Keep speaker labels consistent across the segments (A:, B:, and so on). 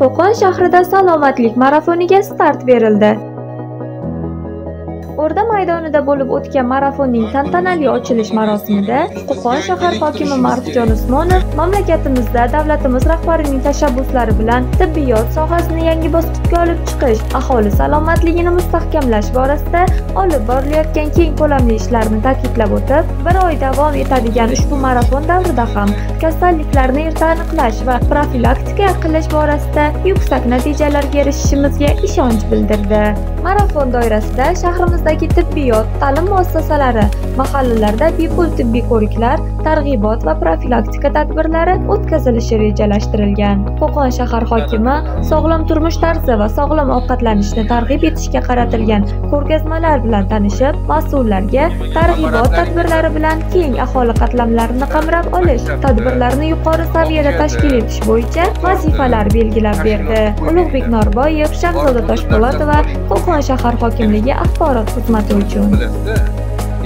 A: Qo'qon shahrida salomatlik marafoniga start berildi. O'rda maydonida bo'lib o'tgan marafonning tantanali ochilish marosimida Qo'qon shahar hokimi Martjon Usmonov mamlakatimizda davlatimiz rahbarining tashabbuslari bilan tibbiyot sohasini yangi bosqichga olib chiqish, aholi salomatligini mustahkamlash borasida olib borilayotgan keng ko'lamli ishlarni ta'kidlab o'tib, bir oy davom etadigan ushbu marafon davrida ham kasalliklarni erta aniqlash va profilaktika qilish borasida yuksak natijalarga erishishimizga ishonch bildirdi. Marafon doirasida shahrimizdagi tibbiyot ta'lim muassasalari, mahallalarda bepul tibbiy ko'riklar, targ'ibot va profilaktika tadbirlari o'tkazilishi rejalashtirilgan. Qo'qon shahar hokimi sog'lom turmush tarzi va sog'lom ovqatlanishni targ'ib etishga qaratilgan ko'rgazmalar bilan tanishib, mas'ullarga targ'ibot tadbirlari bilan keng aholi qatlamlarini qamrab olish, tadbirlarni yuqori saviyada tashkil etish bo'yicha vazifalar belgilab berdi. Ulug'bek Norboyev, Shahzoda Toshpo'latova, Qo'qon shahar hokimligi axborot xizmati uchun.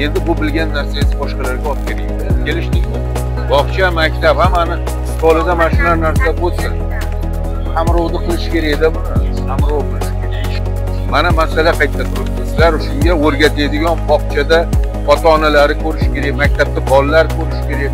B: Endi bu bilgan narsangizni boshqalarga olib keling. Kelishdingmi? Bog'cha, maktab hammani qo'lida mana shu narsa bo'lsa, qamrovni qilish kerak edi buni. Qamrov qilish kerak. Mana masala qayta turibdi. Sizlar shunga o'rgatadigan bog'chada ota-onalari ko'rish kerak, maktabda bolalar ko'rish kerak.